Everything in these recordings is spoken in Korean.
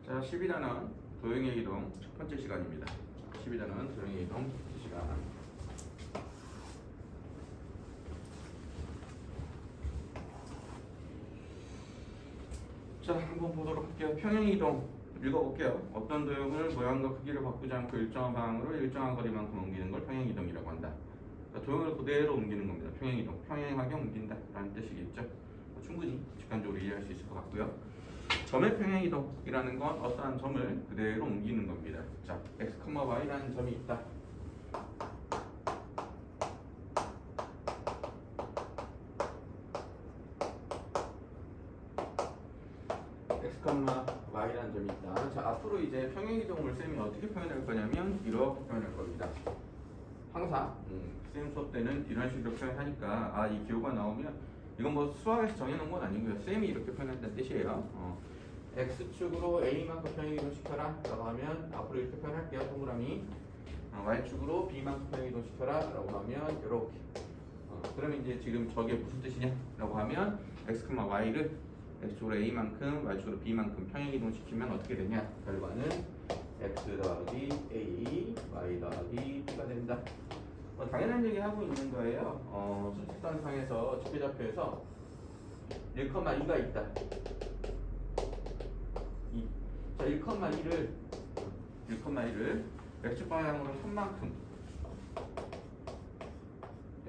자, 12단원 도형의 이동 첫 번째 시간입니다. 12단원 도형의 이동 첫 번째 시간. 자, 한번 보도록 할게요. 평행 이동 읽어볼게요. 어떤 도형을 모양과 크기를 바꾸지 않고 일정한 방향으로 일정한 거리만큼 옮기는 걸 평행 이동이라고 한다. 그러니까 도형을 그대로 옮기는 겁니다. 평행 이동, 평행하게 옮긴다 라는 뜻이겠죠. 충분히 직관적으로 이해할 수 있을 것 같고요. 점의 평행 이동이라는 건 어떠한 점을 그대로 옮기는 겁니다. 자, x, y라는 점이 있다. x, y라는 점이 있다. 자, 앞으로 이제 평행 이동을 쌤이 어떻게 표현할 거냐면 이렇게 표현할 겁니다. 항상 쌤 수업 때는 이런 식으로 표현하니까 이 기호가 나오면 이건 뭐 수학에서 정해놓은 건 아니고요. 쌤이 이렇게 표현한다는 뜻이에요. X축으로 A만큼 평행 이동시켜라 라고 하면 앞으로 이렇게 표현할게요. 동그라미. Y축으로 B만큼 평행 이동시켜라 라고 하면 이렇게. 그러면 이제 지금 저게 무슨 뜻이냐 라고 하면 X, Y를 X축으로 A만큼 Y축으로 B만큼 평행 이동시키면 어떻게 되냐. 결과는 X 더하기 A, Y 더하기 B가 된다. 당연한 얘기 하고 있는 거예요. 수직선상에서 지표좌표에서 1,2가 있다. 자, 1,1을 X축 방향으로 3만큼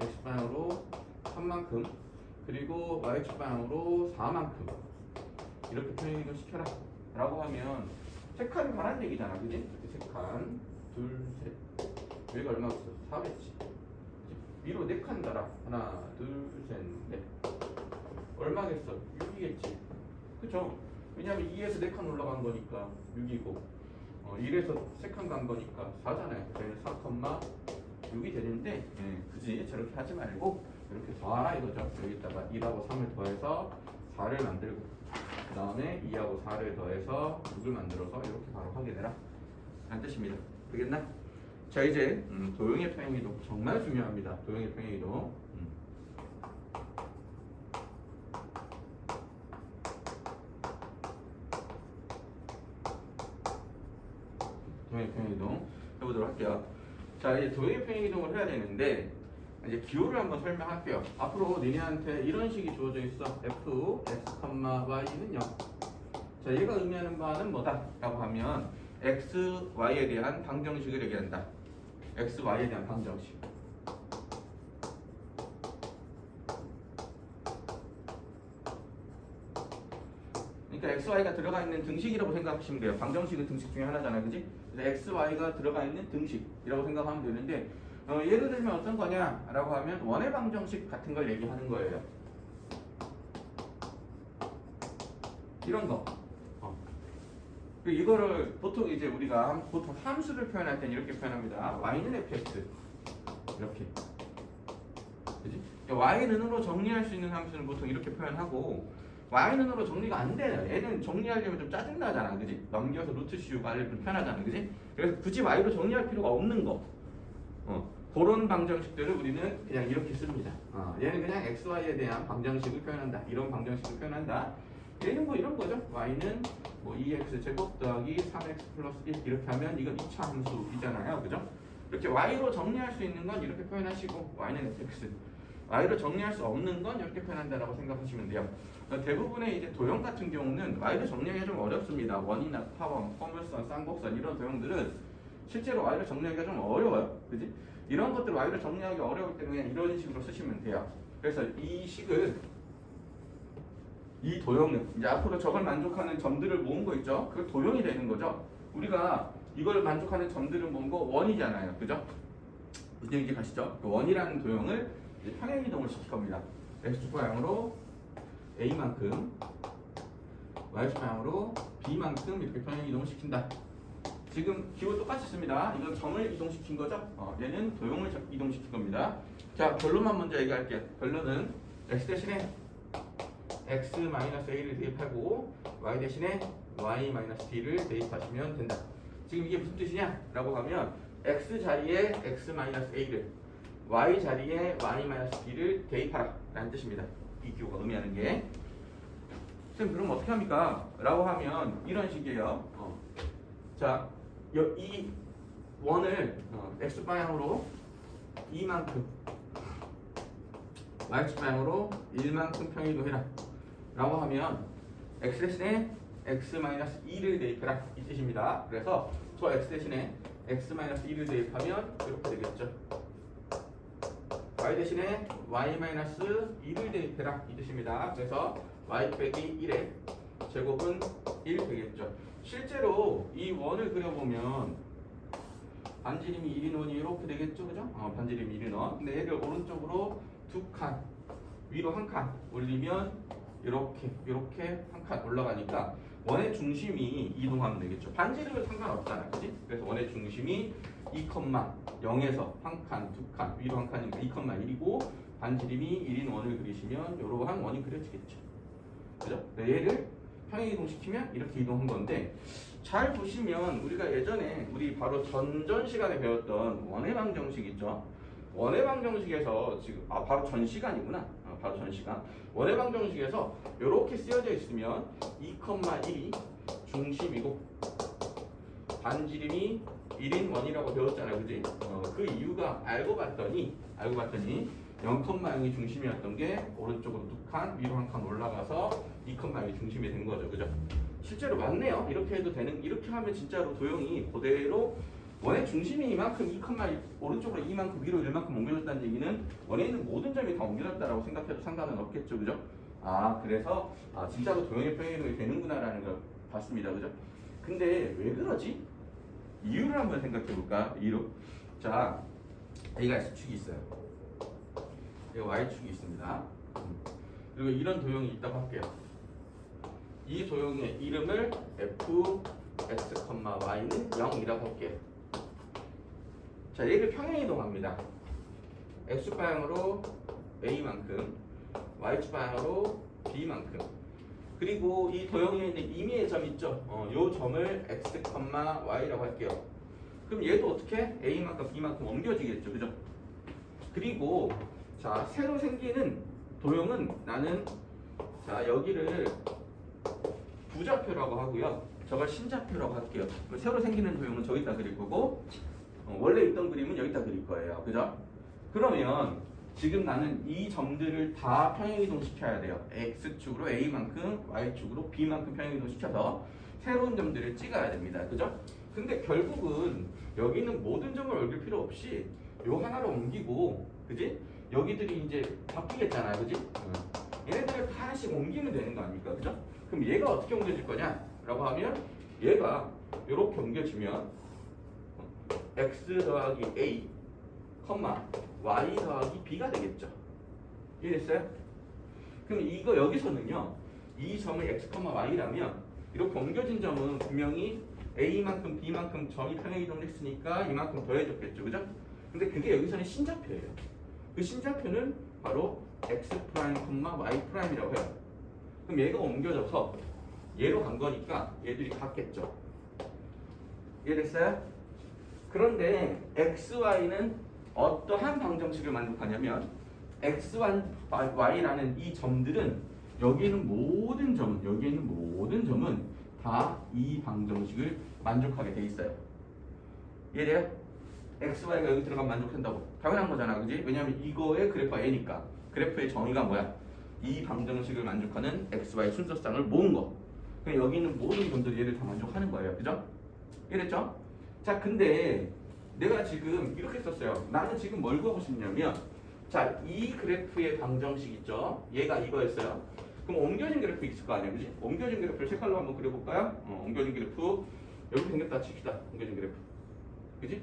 X축 방향으로 3만큼 그리고 Y축 방향으로 4만큼 이렇게 평행 이동 시켜라 라고 하면 세 칸이 가란 얘기잖아, 그지? 이렇게 세 칸, 둘, 셋. 여기가 얼마 없어? 4겠지. 위로 4칸 달아. 하나, 둘, 셋, 넷. 얼마겠어? 6이겠지. 그쵸? 왜냐면 2에서 4칸 올라간 거니까 6이고 1에서 3칸 간 거니까 4잖아요. 그래서 4,6이 되는데 굳이 저렇게 하지 말고 이렇게 더하라 이거죠. 여기다가 2하고 3을 더해서 4를 만들고 그 다음에 2하고 4를 더해서 6을 만들어서 이렇게 바로 하게 되라 라는 뜻입니다. 되겠나? 자, 이제 도형의 평행이동 정말 중요합니다. 도형의 평행이동 도형의 평행이동 해보도록 할게요. 자, 이제 도형의 평행이동을 해야 되는데 이제 기호를 한번 설명할게요. 앞으로 니네한테 이런 식이 주어져 있어. f, x, y는 0. 자, 얘가 의미하는 바는 뭐다? 라고 하면 x, y에 대한 방정식을 얘기한다. x, y에 대한 방정식. 그러니까 x, y가 들어가 있는 등식이라고 생각하시면 돼요. 방정식은 등식 중에 하나잖아요, 그지? 그래서 x, y가 들어가 있는 등식이라고 생각하면 되는데 예를 들면 어떤 거냐라고 하면 원의 방정식 같은 걸 얘기하는 거예요. 이런 거. 이거를 보통 이제 우리가 보통 함수를 표현할 때는 이렇게 표현합니다. y는 fx 이렇게. 그지? y는으로 정리할 수 있는 함수는 보통 이렇게 표현하고 y는으로 정리가 안 돼요. 얘는 정리하려면 좀 짜증나잖아, 그지? 넘겨서 루트 씌우고 하려면 좀 편하잖아, 그지? 그래서 굳이 y로 정리할 필요가 없는 거. 그런 방정식들을 우리는 그냥 이렇게 씁니다. 얘는 그냥 x, y에 대한 방정식을 표현한다. 이런 방정식을 표현한다. 얘는 뭐 이런 거죠. y는 뭐 2x 제곱 더하기 3x 플러스 1 이렇게 하면 이건 2차 함수이잖아요, 그죠? 이렇게 y로 정리할 수 있는 건 이렇게 표현하시고 y는 fx. y로 정리할 수 없는 건 이렇게 표현한다라고 생각하시면 돼요. 대부분의 이제 도형 같은 경우는 y로 정리하기가 좀 어렵습니다. 원이나 타원, 포물선, 쌍곡선 이런 도형들은 실제로 y로 정리하기가 좀 어려워요, 그지? 이런 것들 y로 정리하기 어려울 때는 그냥 이런 식으로 쓰시면 돼요. 그래서 이 식을 이 도형은 이제 앞으로 저걸 만족하는 점들을 모은 거 있죠? 그 도형이 되는 거죠. 우리가 이걸 만족하는 점들을 모은 거 원이잖아요, 그죠? 무슨 얘기인지 가시죠? 그 원이라는 도형을 이제 평행 이동을 시킬 겁니다. x축 방향으로 a만큼, y축 방향으로 b만큼 이렇게 평행 이동을 시킨다. 지금 기호 똑같이 씁니다. 이건 점을 이동시킨 거죠? 얘는 도형을 이동시킨 겁니다. 자, 결론만 먼저 얘기할게요. 결론은 x 대신에 x-a를 대입하고 y 대신에 y-b를 대입하시면 된다. 지금 이게 무슨 뜻이냐? 라고 하면 x 자리에 x-a를 y 자리에 y-b를 대입하라 라는 뜻입니다. 이 기호가 의미하는 게 쌤 그럼 어떻게 합니까? 라고 하면 이런 식이에요. 자, 이 원을 x방향으로 2만큼 y방향으로 1만큼 평이동해라 라고 하면 x 대신에 x-2를 대입해라 이 뜻입니다. 그래서 저 x 대신에 x-2를 대입하면 이렇게 되겠죠. y 대신에 y-2를 대입해라 이 뜻입니다. 그래서 y 빼기 1의 제곱은 1 되겠죠. 실제로 이 원을 그려보면 반지름이 1인 원이 이렇게 되겠죠, 그죠? 반지름이 1인 원. 근데 얘를 오른쪽으로 두 칸, 위로 한 칸 올리면 이렇게 한 칸 올라가니까 원의 중심이 이동하면 되겠죠. 반지름은 상관없잖아, 그지? 그래서 원의 중심이 2,0에서 한 칸, 두 칸, 위로 한 칸이니까 2,1이고 반지름이 1인 원을 그리시면 이러한 원이 그려지겠죠. 그죠? 얘를 평행이동시키면 이렇게 이동한 건데 잘 보시면 우리가 예전에 우리 바로 전전 시간에 배웠던 원의 방정식 있죠? 원의 방정식에서 지금 바로 전 시간이구나. 바로 전 시간. 원의 방정식에서 이렇게 쓰여져 있으면 2,1이 중심이고 반지름이 1인 원이라고 배웠잖아요, 그지? 그 이유가 알고 봤더니 0,0이 중심이었던 게 오른쪽으로 두 칸, 위로 한 칸 올라가서 2,0이 중심이 된 거죠, 그죠? 실제로 맞네요. 이렇게 해도 되는, 이렇게 하면 진짜로 도형이 그대로 원의 중심이 이만큼 2,0 오른쪽으로 이만큼 위로 1만큼 옮겨졌다는 얘기는 원에 있는 모든 점이 다 옮겨졌다라고 생각해도 상관은 없겠죠, 그죠? 그래서 진짜로 도형의 평행이동이 되는구나라는 걸 봤습니다, 그죠? 근데 왜 그러지? 이유를 한번 생각해 볼까? 이유. 자, A가 X축이 있어요. 여기 Y축이 있습니다. 그리고 이런 도형이 있다고 할게요. 이 도형의 이름을 f, x, y는 0이라고 할게요. 자, 얘를 평행이동합니다. x방향으로 a만큼, y방향으로 b만큼. 그리고 이 도형에 있는 임의의 점 있죠? 요 점을 x, y라고 할게요. 그럼 얘도 어떻게? a만큼, b만큼 옮겨지겠죠, 그죠? 그리고 자, 새로 생기는 도형은 나는 자, 여기를 부좌표라고 하고요. 저걸 신좌표라고 할게요. 새로 생기는 도형은 저기다 그릴 거고 원래 있던 그림은 여기다 그릴 거예요. 그죠? 그러면 지금 나는 이 점들을 다 평행이동 시켜야 돼요. x축으로 a만큼, y축으로 b만큼 평행이동 시켜서 새로운 점들을 찍어야 됩니다. 그죠? 근데 결국은 여기 있는 모든 점을 옮길 필요 없이 요 하나를 옮기고, 그지? 여기들이 이제 바뀌겠잖아요, 그지? 얘네들을 다 하나씩 옮기면 되는 거 아닙니까, 그죠? 그럼 얘가 어떻게 옮겨질 거냐라고 하면 얘가 이렇게 옮겨지면 x 더하기 a, y 더하기 b가 되겠죠. 이해됐어요? 그럼 이거 여기서는요, 이 점을 x, y라면 이렇게 옮겨진 점은 분명히 a만큼 b만큼 점이 평행이동했으니까 이만큼 더해졌겠죠, 그죠? 근데 그게 여기서는 신좌표예요. 그 신좌표는 바로 x 프라임, y 프라임이라고 해요. 그럼 얘가 옮겨져서 얘로 간 거니까 얘들이 같겠죠. 이해됐어요? 그런데 xy는 어떠한 방정식을 만족하냐면 xy라는 이 점들은 여기 있는 모든 점은 다 이 방정식을 만족하게 돼 있어요. 이해돼요? xy가 여기 들어가면 만족한다고 당연한 거잖아, 그지? 왜냐면 이거의 그래프가 a니까 그래프의 정의가 뭐야? 이 방정식을 만족하는 xy 순서쌍을 모은 거. 그럼 여기 있는 모든 점들이 얘를 다 만족하는 거예요, 그죠? 이해됐죠? 자, 근데 내가 지금 이렇게 썼어요. 나는 지금 뭘 구하고 싶냐면, 자, 이 그래프의 방정식 있죠? 얘가 이거였어요. 그럼 옮겨진 그래프 있을 거 아니야, 그지? 옮겨진 그래프를 색깔로 한번 그려볼까요? 옮겨진 그래프 여기 생겼다 칩시다. 옮겨진 그래프, 그지?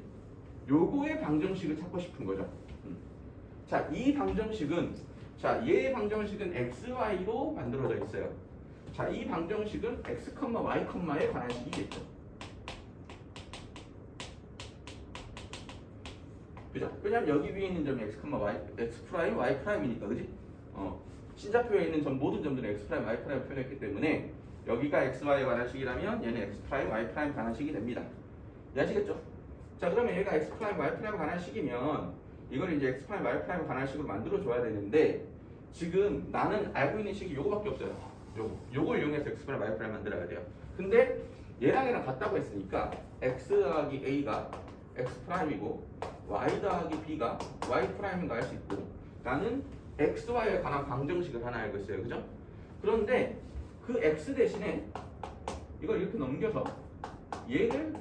요거의 방정식을 찾고 싶은 거죠. 자, 이 방정식은, 자, 얘의 방정식은 xy로 만들어져 있어요. 자, 이 방정식은 x, y, 에 관한 식이겠죠. 그죠? 왜냐면 여기 위에 있는 점이 x, y, x 프라임, y 프라임이니까, 그지? 신좌표에 있는 점 모든 점들은 x 프라임, y 프라임 표현했기 때문에 여기가 x, y에 관한 식이라면 얘는 x 프라임, y 프라임 관한 식이 됩니다. 이해하시겠죠? 자, 그러면 얘가 x 프라임, y 프라임 관한 식이면 이걸 이제 x 프라임, y 프라임 관한 식으로 만들어 줘야 되는데 지금 나는 알고 있는 식이 요거밖에 없어요. 요걸 이용해서 x 프라임 y 프라임 만들어야 돼요. 근데 얘랑 같다고 했으니까 x 더하기 a가 x 프라임이고 y 더하기 b가 y 프라임인 거 알 수 있고 나는 x, y에 관한 방정식을 하나 알고 있어요. 그죠? 그런데 그 x 대신에 이걸 이렇게 넘겨서 얘를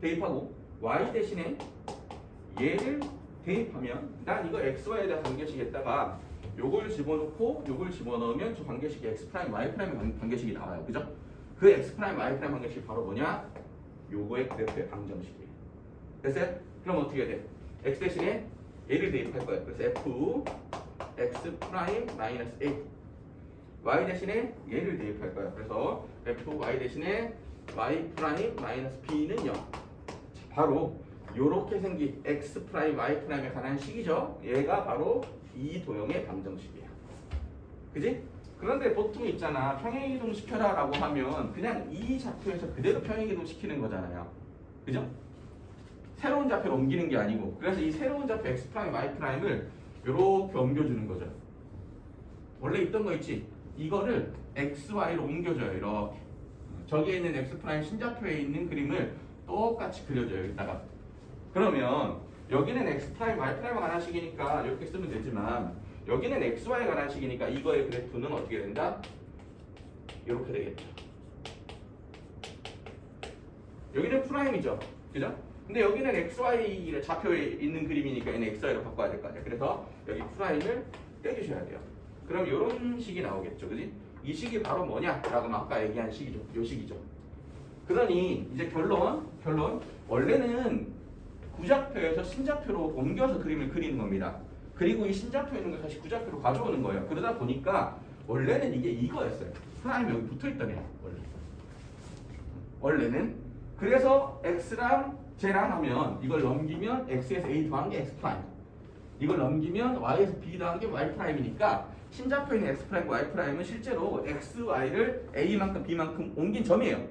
대입하고 y 대신에 얘를 대입하면 난 이거 x, y에 대한 관계식에다가 요걸 집어넣고 요걸 집어넣으면 저 관계식이 x 프라임, y 프라임 관계식이 나와요. 그죠? 그 x 프라임, y 프라임 관계식이 바로 뭐냐? 요거의 그래프의 방정식이에요. 됐어요? 그럼 어떻게 돼? x 대신에 얘를 대입할 거예요. 그래서 f x 프라임 마이너스 a y 대신에 얘를 대입할 거예요. 그래서 f y 대신에 y 프라임 마이너스 b는 0. 바로 요렇게 생긴 x 프라임 y 프라임에 관한 식이죠. 얘가 바로 이 도형의 방정식이에요. 그지? 그런데 보통 있잖아. 평행이동 시켜라 라고 하면 그냥 이 좌표에서 그대로 평행이동 시키는 거잖아요. 그죠? 새로운 좌표로 옮기는 게 아니고 그래서 이 새로운 좌표 x 프라임 y 프라임을 요렇게 옮겨주는 거죠. 원래 있던 거 있지? 이거를 x, y로 옮겨줘요. 이렇게 저기에 있는 x 프라임 신좌표에 있는 그림을 똑같이 그려줘요. 여기다가 그러면 여기는 x 프라임 y 프라임에 관한 식이니까 이렇게 쓰면 되지만 여기는 x, y에 관한 식이니까 이거의 그래프는 어떻게 된다? 이렇게 되겠죠. 여기는 프라임이죠. 그죠? 근데 여기는 x, y 좌표에 있는 그림이니까 얘는 x, y로 바꿔야 될 거 아니에요. 그래서 여기 프라임을 떼주셔야 돼요. 그럼 이런 식이 나오겠죠. 그지? 이 식이 바로 뭐냐? 라고 아까 얘기한 식이죠. 요 식이죠. 그러니 이제 결론 원래는 구좌표에서 신좌표로 옮겨서 그림을 그리는 겁니다. 그리고 이 신좌표에 있는 걸 다시 구좌표로 가져오는 거예요. 그러다 보니까 원래는 이게 이거였어요. 프라임이 여기 붙어있던 애야. 원래는 그래서 x랑 쟤랑 하면 이걸 넘기면 x에서 a 더한 게 x 프라임 이걸 넘기면 y에서 b 더한 게 y 프라임이니까 신좌표에 있는 x 프라임과 y 프라임은 실제로 x, y를 a만큼 b만큼 옮긴 점이에요.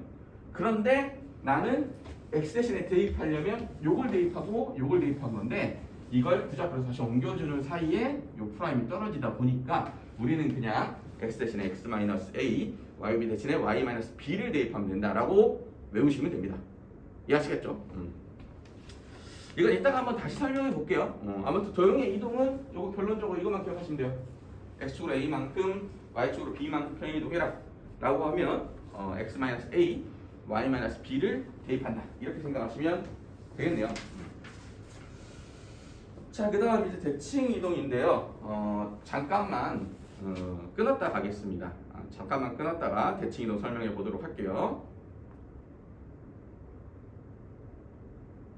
그런데 나는 x 대신에 대입하려면 요걸 대입하고 요걸 대입한 건데 이걸 구좌표로 다시 옮겨주는 사이에 요 프라임이 떨어지다 보니까 우리는 그냥 x 대신에 x 마이너스 a, y 대신에 y 마이너스 b를 대입하면 된다라고 외우시면 됩니다. 이해하시겠죠? 이건 이따가 한번 다시 설명해 볼게요. 아무튼 도형의 이동은 요거 결론적으로 이것만 기억하시면 돼요. x축으로 a만큼 y축으로 b만큼 평행이동해라 라고 하면 x 마이너스 a, y 마이너스 b를 대입한다 이렇게 생각하시면 되겠네요. 자, 그 다음 이제 대칭 이동인데요. 잠깐만 끊었다 가겠습니다. 잠깐만 끊었다가 대칭 이동 설명해 보도록 할게요.